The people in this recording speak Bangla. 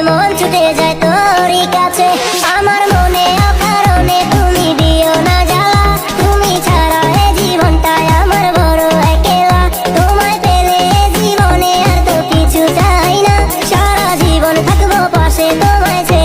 মন ছুটে যায় তোরই কাছে। আমার মনে অকারণে তুমি দিও না জ্বালা, তুমি ছাড়া এ জীবনটায় আমার বড় একেলা। তোমায় পেলে জীবনে আর তো কিছু চাই না, সারা জীবন থাকবো পাশে তোমায়।